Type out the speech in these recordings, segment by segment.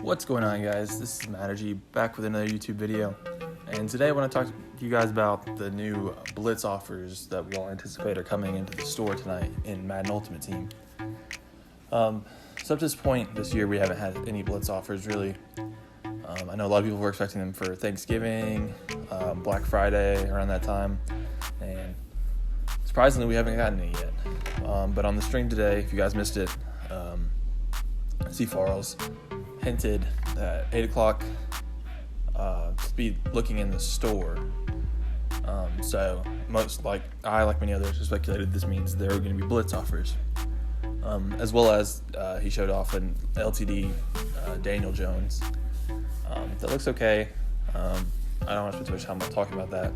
What's going on, guys? This is Mattergy back with another YouTube video, and today I want to talk to you guys about the new Blitz offers that we all anticipate are coming into the store tonight in Madden Ultimate Team. So up to this point this year, we haven't had any Blitz offers really. I know a lot of people were expecting them for Thanksgiving, Black Friday, around that time, and surprisingly we haven't gotten any yet. But on the stream today, if you guys missed it, C. Farrells hinted that 8 o'clock to be looking in the store. So like many others, have speculated this means there are going to be Blitz offers. As well as he showed off an LTD Daniel Jones. That looks okay. I don't want to spend too much time talking about that.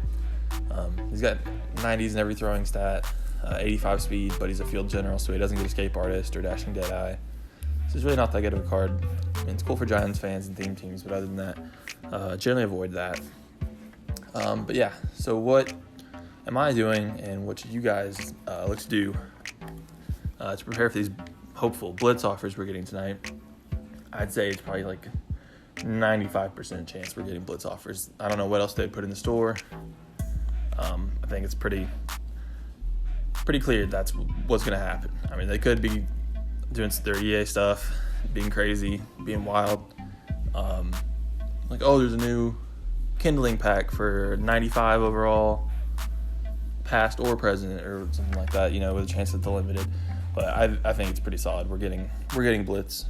He's got 90s in every throwing stat, 85 speed, but he's a field general, so he doesn't get escape artist or dashing dead eye. So it's really not that good of a card. I mean, it's cool for Giants fans and theme teams, but other than that, generally avoid that. But yeah, so what am I doing and what should you guys look to do to prepare for these hopeful Blitz offers we're getting tonight? I'd say it's probably like 95% chance we're getting Blitz offers. I don't know what else they'd put in the store. I think it's pretty clear that's what's going to happen. I mean, they could be doing their EA stuff, being crazy, being wild. Like, oh, there's a new kindling pack for 95 overall, past or present, or something like that, with a chance at the limited. But I think it's pretty solid. We're getting Blitz.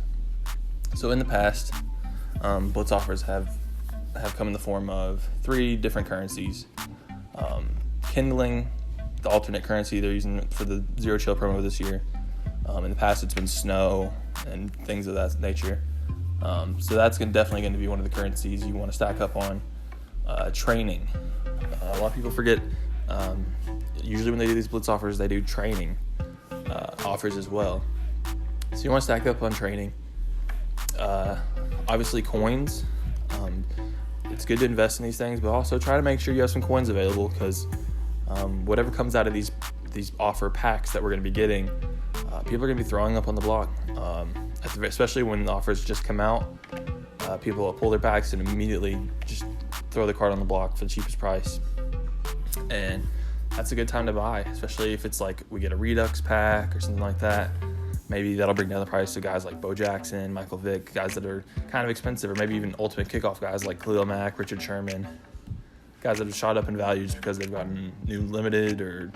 So in the past, Blitz offers have come in the form of 3 different currencies. Kindling, the alternate currency they're using for the Zero Chill promo this year. In the past, it's been snow and things of that nature. So that's definitely going to be one of the currencies you want to stack up on. Training. A lot of people forget, usually when they do these Blitz offers, they do training offers as well. So you want to stack up on training. Obviously, coins. It's good to invest in these things, but also try to make sure you have some coins available, because whatever comes out of these offer packs that we're going to be getting, people are going to be throwing up on the block, especially when the offers just come out. People will pull their packs and immediately just throw the card on the block for the cheapest price, and that's a good time to buy, especially if it's like we get a Redux pack or something like that. Maybe that'll bring down the price to guys like Bo Jackson, Michael Vick, guys that are kind of expensive, or maybe even ultimate kickoff guys like Khalil Mack, Richard Sherman, guys that have shot up in value just because they've gotten new limited or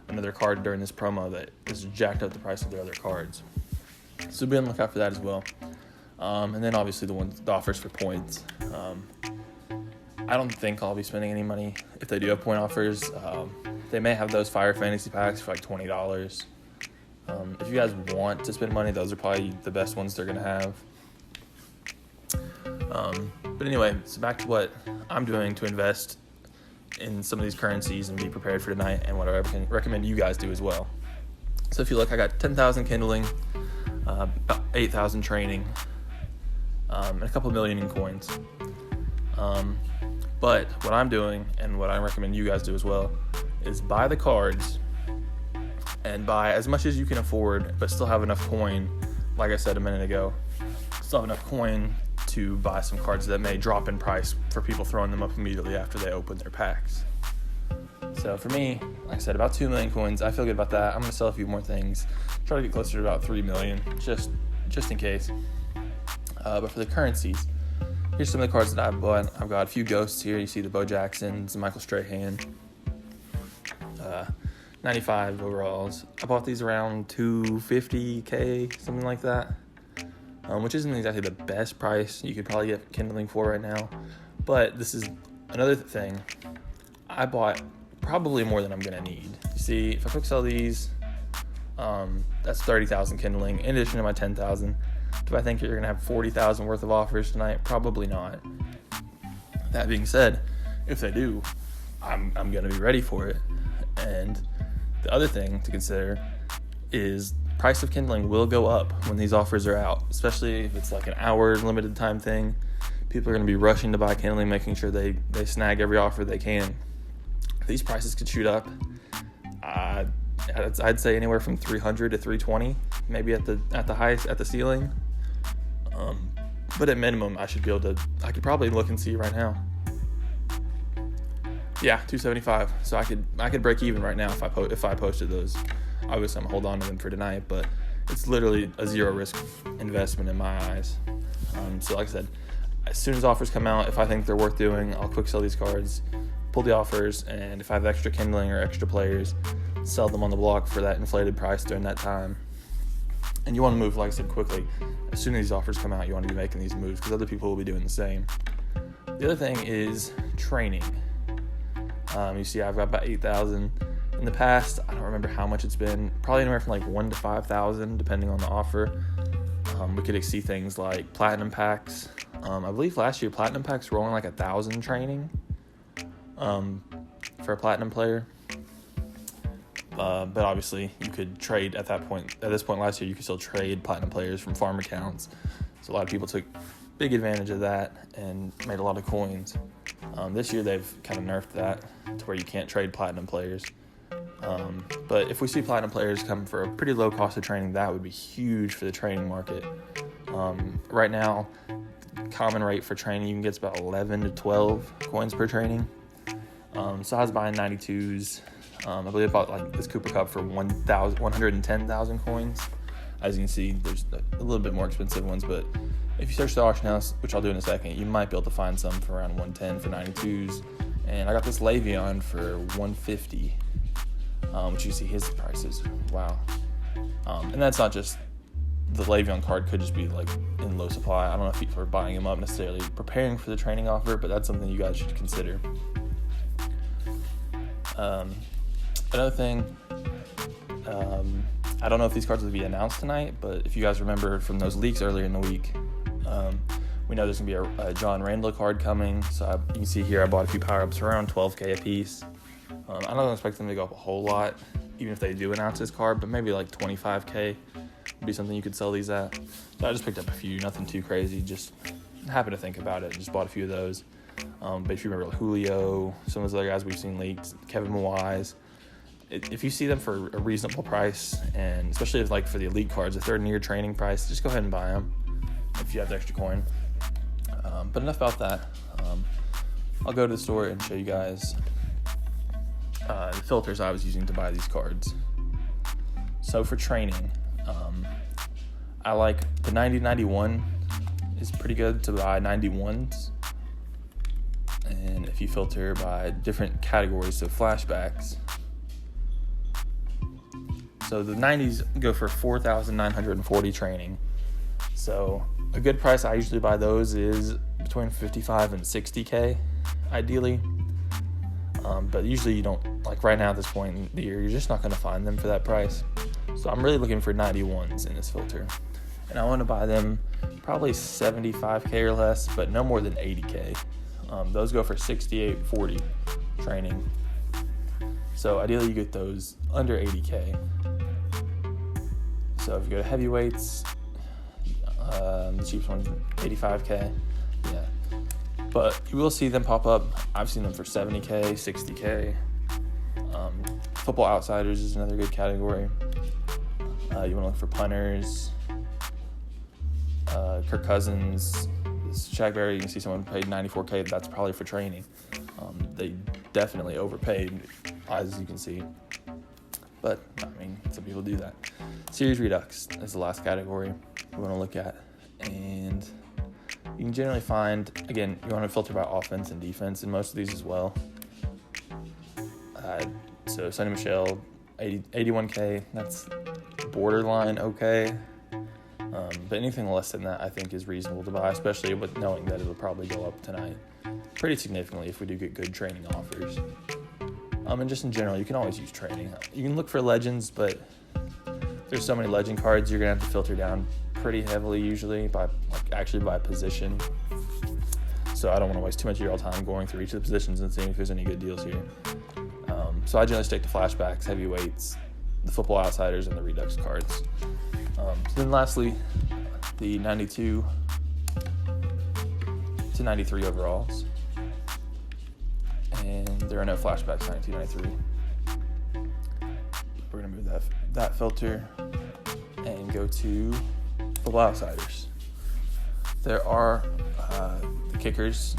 another card during this promo that has jacked up the price of their other cards. So be on the lookout for that as well. And then obviously the offers for points. I don't think I'll be spending any money if they do have point offers. They may have those Fire Fantasy packs for like $20. If you guys want to spend money, those are probably the best ones they're going to have. But anyway, so back to what I'm doing to invest in some of these currencies and be prepared for tonight, and what I recommend you guys do as well. So if you look, I got 10,000 kindling, about 8,000 training, and a couple million in coins. But what I'm doing, and what I recommend you guys do as well, is buy the cards and buy as much as you can afford, but still have enough coin, like I said a minute ago, still have enough coin to buy some cards that may drop in price for people throwing them up immediately after they open their packs. So for me, like I said, about 2 million coins. I feel good about that. I'm going to sell a few more things, try to get closer to about 3 million, just in case. But for the currencies, here's some of the cards that I've bought. I've got a few ghosts here. You see the Bo Jacksons, Michael Strahan, 95 overalls. I bought these around $250K, something like that, which isn't exactly the best price you could probably get kindling for right now. But this is another thing. I bought probably more than I'm going to need. You see, if I quick sell these, that's 30,000 kindling in addition to my 10,000. Do I think you're going to have 40,000 worth of offers tonight? Probably not. That being said, if they do, I'm going to be ready for it. And the other thing to consider is price of kindling will go up when these offers are out, especially if it's like an hour limited time thing. People are going to be rushing to buy kindling, making sure they snag every offer they can. These prices could shoot up. I'd say anywhere from 300 to 320, maybe at the highest, at the ceiling. But at minimum, I could probably look and see right now. Yeah, 275. So I could break even right now if I posted those. Obviously, I'm gonna hold on to them for tonight, but it's literally a zero risk investment in my eyes. So like I said, as soon as offers come out, if I think they're worth doing, I'll quick sell these cards, pull the offers, and if I have extra kindling or extra players, sell them on the block for that inflated price during that time. And you want to move, like I said, quickly. As soon as these offers come out, you want to be making these moves because other people will be doing the same. The other thing is training. You see I've got about 8,000. In the past, I don't remember how much it's been, probably anywhere from like 1,000 to 5,000 depending on the offer. We could see things like platinum packs. I believe last year platinum packs were only like 1,000 training for a platinum player. But obviously you could trade at this point last year, you could still trade platinum players from farm accounts. So a lot of people took big advantage of that and made a lot of coins. This year they've kind of nerfed that to where you can't trade platinum players. But if we see platinum players come for a pretty low cost of training, that would be huge for the training market. Right now, common rate for training, you can get about 11 to 12 coins per training. So I was buying 92s. I believe I bought like this Cooper Cup for 110,000 coins. As you can see, there's a little bit more expensive ones, but if you search the auction house, which I'll do in a second, you might be able to find some for around 110 for 92s. And I got this Le'Veon for 150, which you see his prices. Wow. And that's not just the Le'Veon card, could just be like in low supply. I don't know if people are buying him up necessarily preparing for the training offer, but that's something you guys should consider. Another thing, I don't know if these cards will be announced tonight, but if you guys remember from those leaks earlier in the week, we know there's going to be a John Randall card coming. So you can see here I bought a few power-ups for around 12K a piece. I don't expect them to go up a whole lot, even if they do announce this card, but maybe like 25K would be something you could sell these at. So I just picked up a few, nothing too crazy, just happened to think about it, just bought a few of those. But if you remember like Julio, some of those other guys we've seen leaked, Kevin Mawais, if you see them for a reasonable price, and especially if like for the elite cards, if they're near training price, just go ahead and buy them if you have the extra coin. But enough about that. I'll go to the store and show you guys the filters I was using to buy these cards. So for training, I like the 90-91 is pretty good to buy 91s. And if you filter by different categories, so flashbacks. So the 90s go for 4,940 training. So a good price I usually buy those is between 55 and 60K, ideally. But usually you don't, like right now at this point in the year, you're just not going to find them for that price. So I'm really looking for 91s in this filter. And I want to buy them probably 75K or less, but no more than 80K. Those go for 68.40 training. So ideally you get those under 80K. So if you go to heavyweights, the cheapest one's 85K. Yeah. But you will see them pop up. I've seen them for 70K, 60K. Football Outsiders is another good category. You want to look for punters. Kirk Cousins, Shaq Barrett, you can see someone paid 94K. That's probably for training. They definitely overpaid, as you can see. But, I mean, some people do that. Series Redux is the last category we want to look at. And you can generally find, again, you want to filter by offense and defense in most of these as well. So Sonny Michel, 81K, that's borderline okay. But anything less than that I think is reasonable to buy, especially with knowing that it'll probably go up tonight pretty significantly if we do get good training offers. And just in general, you can always use training. You can look for legends, but there's so many legend cards, you're going to have to filter down pretty heavily usually by position. So I don't want to waste too much of your time going through each of the positions and seeing if there's any good deals here. So I generally stick to flashbacks, heavyweights, the Football Outsiders, and the Redux cards. Then lastly, the 92 to 93 overalls. And there are no flashbacks 92, 93. We're going to move that filter and go to Football Outsiders. there are the kickers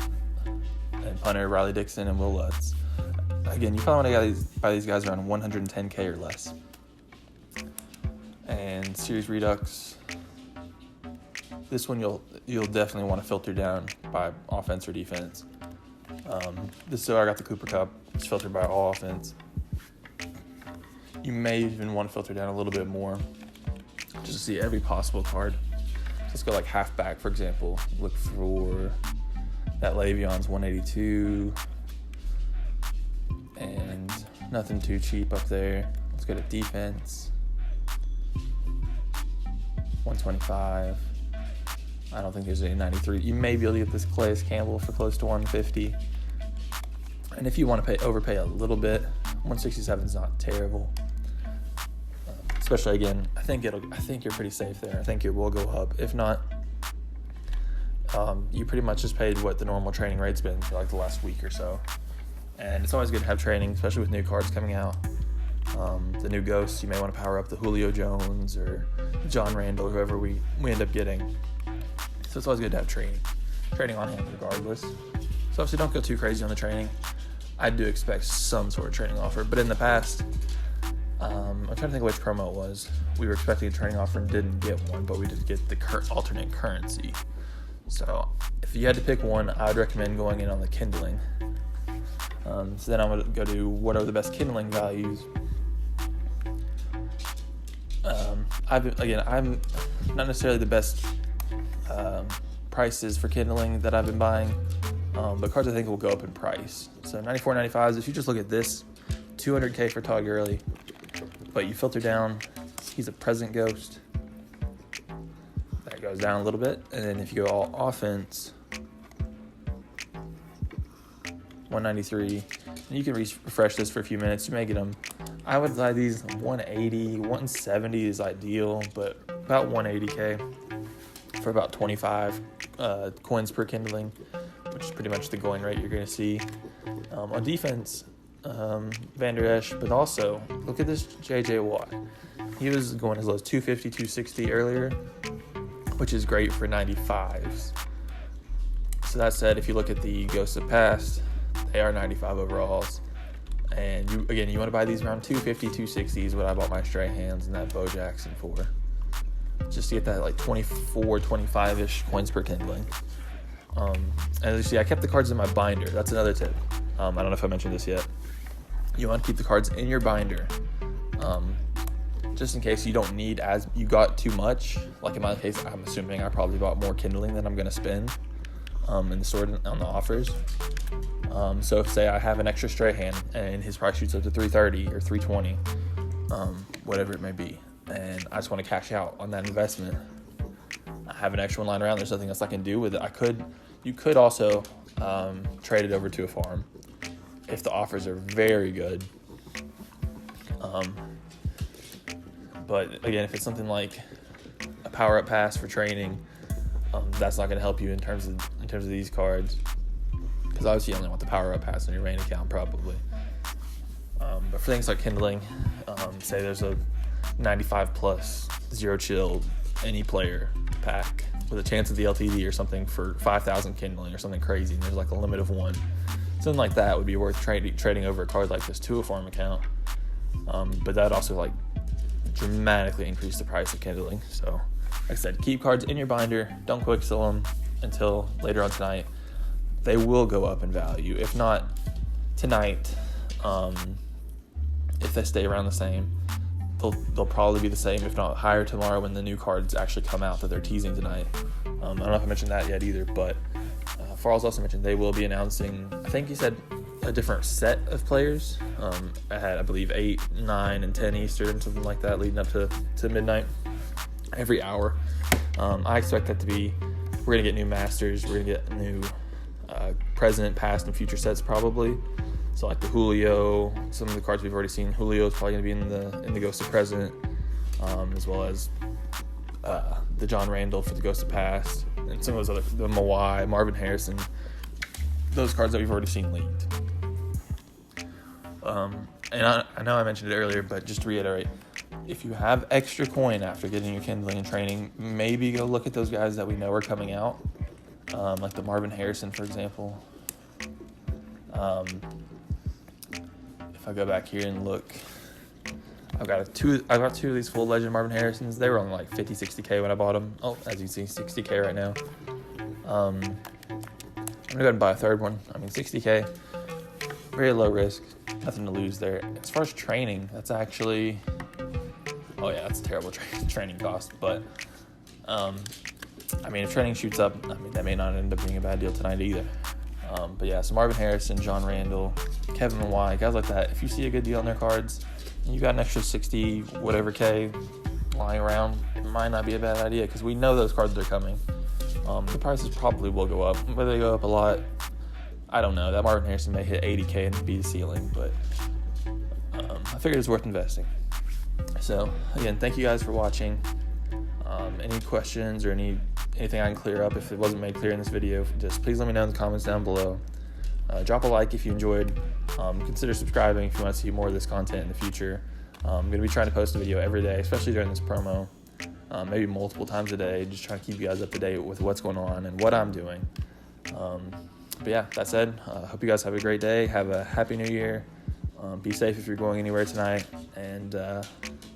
and punter Riley Dixon and Will Lutz. Again, you probably want to buy these guys around 110K or less. And Series Redux, this one you'll definitely want to filter down by offense or defense. So I got the Cooper Cup. It's filtered by all offense. You may even want to filter down a little bit more just to see every possible card. Let's go like halfback, for example. Look for that Le'Veon's 182. And nothing too cheap up there. Let's go to defense. 125. I don't think there's any 93. You may be able to get this Calais Campbell for close to 150. And if you want to overpay a little bit, 167 is not terrible. Especially again, I think you're pretty safe there. I think it will go up. If not, you pretty much just paid what the normal training rate's been for like the last week or so. And it's always good to have training, especially with new cards coming out. The new Ghosts, you may want to power up the Julio Jones or John Randall, whoever we end up getting. So it's always good to have training on hand regardless. So obviously don't go too crazy on the training. I do expect some sort of training offer, but in the past, I'm trying to think of which promo it was. We were expecting a training offer and didn't get one, but we did get the alternate currency. So if you had to pick one, I would recommend going in on the kindling. So then I'm going to go to what are the best kindling values. I'm not necessarily the best prices for kindling that I've been buying, but cards I think will go up in price. So 94, 95s, if you just look at this, 200K for Todd Gurley, but you filter down, he's a present ghost. That goes down a little bit. And then if you go all offense, 193, and you can refresh this for a few minutes. You may get them. I would buy these 180, 170 is ideal, but about 180K for about 25 coins per kindling, which is pretty much the going rate you're going to see. On defense, Van Der Esch, but also look at this J.J. Watt. He was going as low as 250, 260 earlier, which is great for 95s. So that said, if you look at the Ghosts of Past, they are 95 overalls. And you want to buy these around 250, 260 is what I bought my Stray Hands and that Bo Jackson for. Just to get that like 24, 25-ish coins per kindling. And as you see, I kept the cards in my binder. That's another tip. I don't know if I mentioned this yet. You want to keep the cards in your binder. Just in case you don't need you got too much. Like in my case, I'm assuming I probably bought more kindling than I'm going to spend in the store on the offers. So if, say, I have an extra Stray Hand and his price shoots up to 330 or 320, whatever it may be, and I just want to cash out on that investment, I have an extra one lying around. There's nothing else I can do with it. You could also trade it over to a farm if the offers are very good. But again, if it's something like a power-up pass for training, that's not going to help you in terms of these cards, because obviously you only want the power-up pass on your main account probably. But for things like kindling, say there's a 95 plus zero chill any player pack with a chance of the LTD or something for 5,000 kindling or something crazy, and there's like a limit of one. Something like that would be worth trading over a card like this to a farm account. But that also like dramatically increase the price of kindling. So like I said, keep cards in your binder. Don't quick sell them until later on tonight. They will go up in value. If not tonight, if they stay around the same, they'll probably be the same, if not higher tomorrow when the new cards actually come out that they're teasing tonight. I don't know if I mentioned that yet either, but Farrell's also mentioned they will be announcing, I think he said, a different set of players. I had, I believe, 8, 9, and 10 Eastern, something like that, leading up to midnight every hour. I expect that to be, we're going to get new Masters, we're going to get new present, past, and future sets probably. So like the Julio, some of the cards we've already seen, Julio is probably going to be in the Ghost of Present, as well as the John Randall for the Ghost of Past, and some of those other, the Mawai, Marvin Harrison, those cards that we've already seen leaked. And I know I mentioned it earlier, but just to reiterate, if you have extra coin after getting your kindling and training, maybe go look at those guys that we know are coming out, like the Marvin Harrison, for example. If I go back here and look, I got two of these full legend Marvin Harrisons. They were on like 50, 60K when I bought them. Oh, as you see, 60K right now. I'm gonna go ahead and buy a third one. I mean, 60K, very low risk, nothing to lose there. As far as training, that's actually, oh yeah, that's a terrible training cost. But I mean, if training shoots up, I mean, that may not end up being a bad deal tonight either. But yeah, so Marvin Harrison, John Randall, Kevin White, guys like that. If you see a good deal on their cards, and you got an extra 60 whatever K lying around, it might not be a bad idea because we know those cards are coming. The prices probably will go up. Whether they go up a lot, I don't know. That Marvin Harrison may hit 80K and be the ceiling, but I figured it's worth investing. So again, thank you guys for watching. Any questions or anything I can clear up if it wasn't made clear in this video, just please let me know in the comments down below. Drop a like if you enjoyed. Consider subscribing if you want to see more of this content in the future. I'm going to be trying to post a video every day, especially during this promo, maybe multiple times a day, just trying to keep you guys up to date with what's going on and what I'm doing. But yeah, that said, hope you guys have a great day. Have a happy new year. Be safe if you're going anywhere tonight. And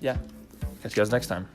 yeah, catch you guys next time.